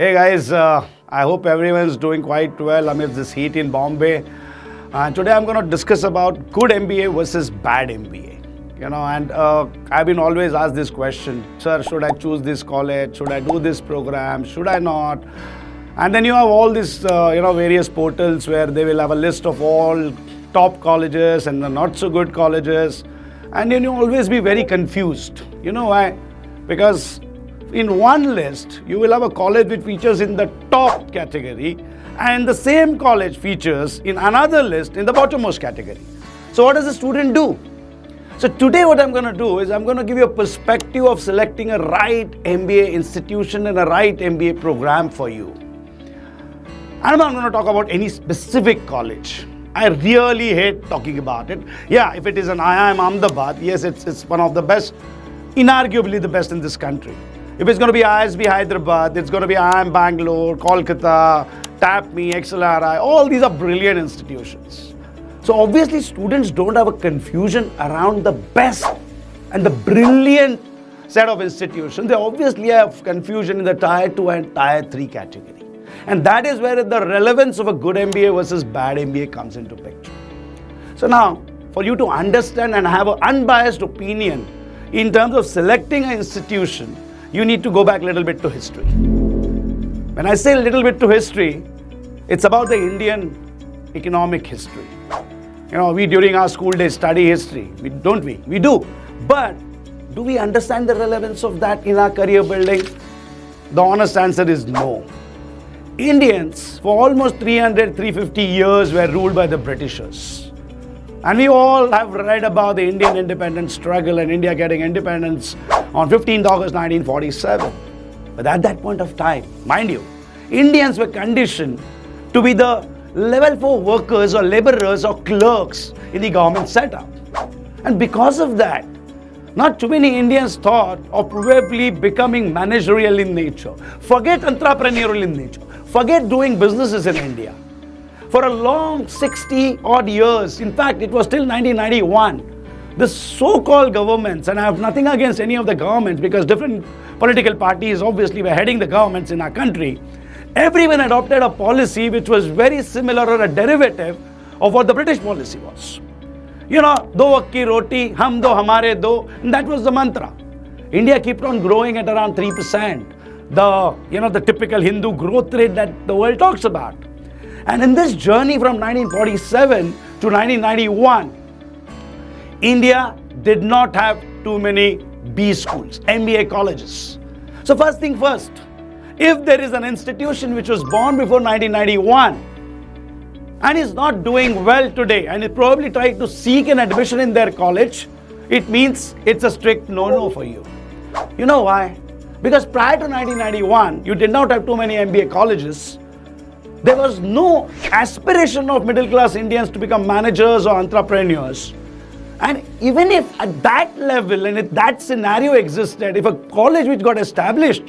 Hey guys, I hope everyone's doing quite well amidst this heat in Bombay. Today I'm going to discuss about good MBA versus bad MBA. I've been always asked this question, sir, should I choose this college? Should I do this program? Should I not? And then you have all these, various portals where they will have a list of all top colleges and the not so good colleges. And then you always be very confused. You know why? Because in one list, you will have a college which features in the top category, and the same college features in another list in the bottommost category. So what does the student do? So today what I'm going to do is I'm going to give you a perspective of selecting a right MBA institution and a right MBA program for you. I'm not going to talk about any specific college. I really hate talking about it. Yeah, if it is an IIM Ahmedabad, yes, it's one of the best, inarguably the best in this country. If it's going to be ISB Hyderabad, it's going to be IIM Bangalore, Kolkata, TAPME, XLRI, all these are brilliant institutions. So obviously students don't have a confusion around the best and the brilliant set of institutions. They obviously have confusion in the Tier 2 and Tier 3 category. And that is where the relevance of a good MBA versus bad MBA comes into picture. So now, for you to understand and have an unbiased opinion in terms of selecting an institution, you need to go back a little bit to history. When I say a little bit to history, it's about the Indian economic history. We during our school days study history, don't we? We do. But do we understand the relevance of that in our career building? The honest answer is no. Indians for almost 350 years were ruled by the Britishers. And we all have read about the Indian independence struggle and India getting independence on 15th August 1947. But at that point of time, mind you, Indians were conditioned to be the level 4 workers or laborers or clerks in the government setup. And because of that, not too many Indians thought of probably becoming managerial in nature. Forget entrepreneurial in nature. Forget doing businesses in India. For a long 60 odd years, in fact, it was till 1991, the so-called governments, and I have nothing against any of the governments because different political parties obviously were heading the governments in our country, everyone adopted a policy which was very similar or a derivative of what the British policy was. Do akki roti, hum do, hamare do, and that was the mantra. India kept on growing at around 3%. The typical Hindu growth rate that the world talks about. And in this journey from 1947 to 1991, India did not have too many B schools, MBA colleges. So first thing first, if there is an institution which was born before 1991 and is not doing well today and is probably trying to seek an admission in their college, it means it's a strict no-no for you. You know why? Because prior to 1991, you did not have too many MBA colleges. There was no aspiration of middle-class Indians to become managers or entrepreneurs. And even if at that level and if that scenario existed, if a college which got established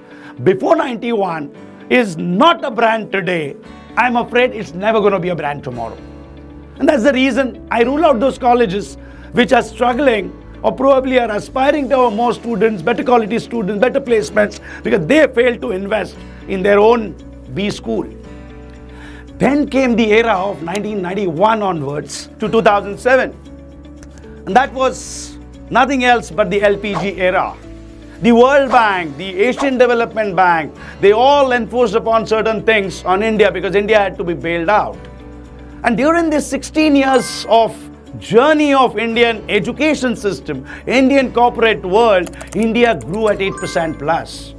before 91 is not a brand today, I'm afraid it's never going to be a brand tomorrow. And that's the reason I rule out those colleges which are struggling or probably are aspiring to have more students, better quality students, better placements, because they failed to invest in their own B school. Then came the era of 1991 onwards to 2007. And that was nothing else but the LPG era. The World Bank, the Asian Development Bank, they all enforced upon certain things on India because India had to be bailed out. And during this 16 years of journey of Indian education system, Indian corporate world, India grew at 8% plus.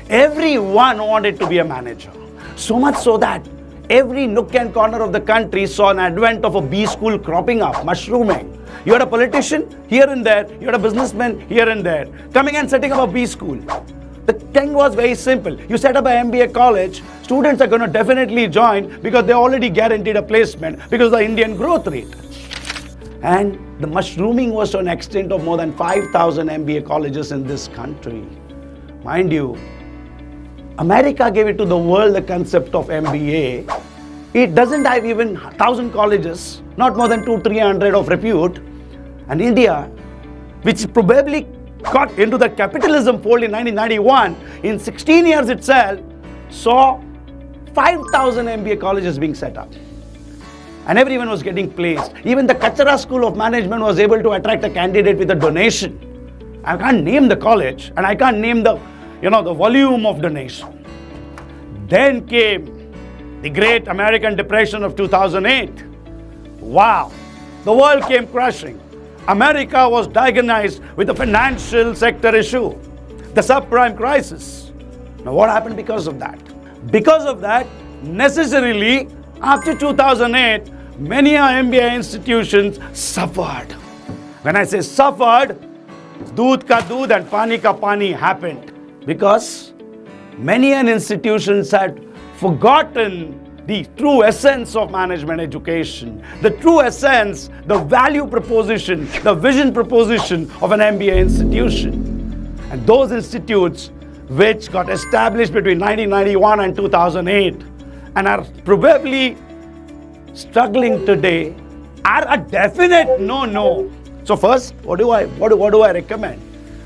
Everyone wanted to be a manager. So much so that every nook and corner of the country saw an advent of a B school cropping up, mushrooming. You had a politician here and there, you had a businessman here and there, coming and setting up a B school. The thing was very simple. You set up an MBA college, students are going to definitely join because they already guaranteed a placement because of the Indian growth rate. And the mushrooming was to an extent of more than 5,000 MBA colleges in this country. Mind you, America gave it to the world the concept of MBA. It doesn't have even 1,000 colleges, not more than 200-300 of repute. And India, which probably got into the capitalism fold in 1991, in 16 years itself, saw 5,000 MBA colleges being set up. And everyone was getting placed. Even the Kachara School of Management was able to attract a candidate with a donation. I can't name the college and I can't name the volume of donation. Then came the Great American Depression of 2008. Wow, the world came crashing. America was diagnosed with a financial sector issue, the subprime crisis. Now what happened because of that? Because of that, necessarily, after 2008, many MBA institutions suffered. When I say suffered, doodh ka doodh and pani ka pani happened. Because many institutions had forgotten the true essence of management education, the true essence, the value proposition, the vision proposition of an MBA institution. And those institutes which got established between 1991 and 2008 and are probably struggling today are a definite no. So first, what do I recommend?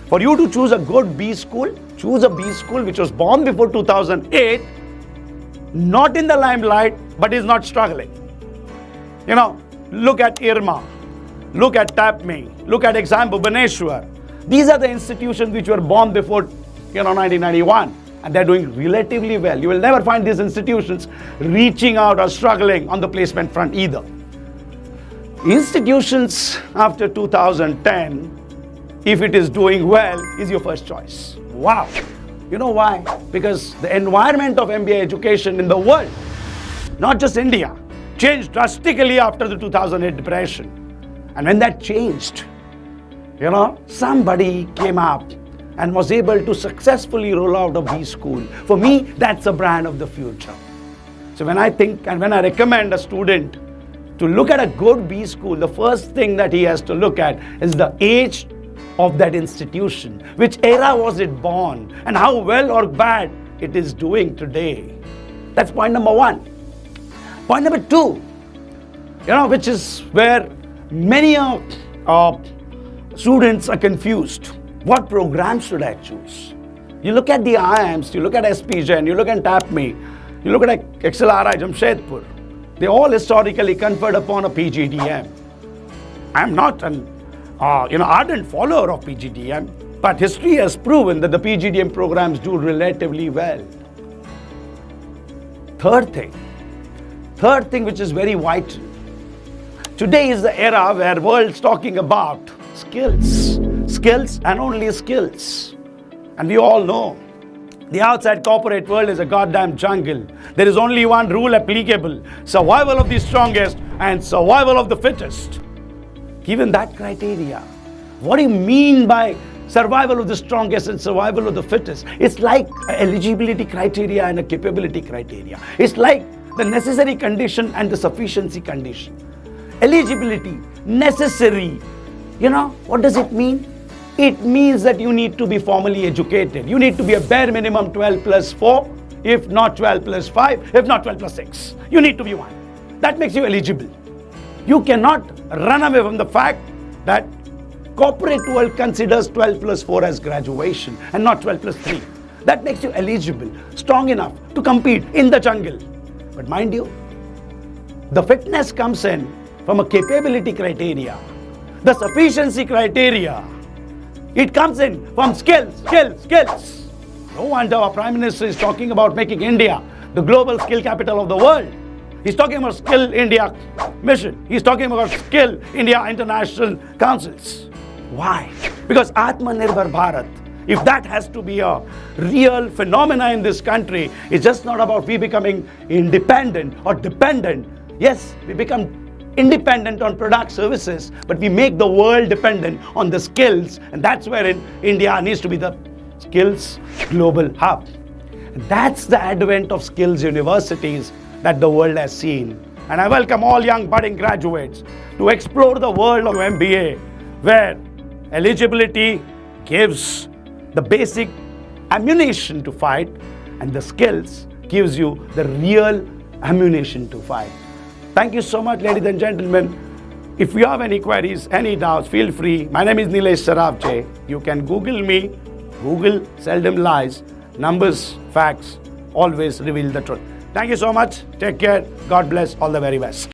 For you to choose a good B school, choose a B school which was born before 2008, not in the limelight, but is not struggling. Look at Irma, look at TAPME, look at example Bhubaneswar. These are the institutions which were born before 1991, and they're doing relatively well. You will never find these institutions reaching out or struggling on the placement front either. Institutions after 2010, if it is doing well, is your first choice. Wow. You know why? Because the environment of MBA education in the world, not just India, changed drastically after the 2008 depression. And when that changed, somebody came up and was able to successfully roll out a B school. For me, that's a brand of the future. So when I think and when I recommend a student to look at a good B school, the first thing that he has to look at is the age of that institution. Which era was it born and how well or bad it is doing today. That's point number one. Point number two, which is where many students are confused. What program should I choose? You look at the IIMs, you look at SPGen, you look at TAPME, you look at XLRI Jamshedpur. They all historically conferred upon a PGDM. I'm not an ardent follower of PGDM, but history has proven that the PGDM programs do relatively well. Third thing which is very vital. Today is the era where world's talking about skills and only skills. And we all know the outside corporate world is a goddamn jungle. There is only one rule applicable: survival of the strongest and survival of the fittest. Given that criteria, what do you mean by survival of the strongest and survival of the fittest? It's like eligibility criteria and a capability criteria. It's like the necessary condition and the sufficiency condition. Eligibility, necessary. What does it mean? It means that you need to be formally educated. You need to be a bare minimum 12 plus 4, if not 12 plus 5, if not 12 plus 6. You need to be one. That makes you eligible. You cannot run away from the fact that corporate world considers 12 plus 4 as graduation and not 12 plus 3. That makes you eligible, strong enough to compete in the jungle. But mind you, the fitness comes in from a capability criteria. The sufficiency criteria, it comes in from skills. No wonder our Prime Minister is talking about making India the global skill capital of the world. He's talking about Skill India mission. He's talking about Skill India International Councils. Why? Because Atmanirbhar Bharat, if that has to be a real phenomena in this country, it's just not about we becoming independent or dependent. Yes, we become independent on product services, but we make the world dependent on the skills, and that's wherein India needs to be the skills global hub. And that's the advent of skills universities that the world has seen. And I welcome all young budding graduates to explore the world of MBA, where eligibility gives the basic ammunition to fight, and the skills gives you the real ammunition to fight. Thank you so much, ladies and gentlemen. If you have any queries, any doubts, feel free. My name is Nilesh Sarawate. You can Google me. Google seldom lies. Numbers, facts, always reveal the truth. Thank you so much. Take care. God bless. All the very best.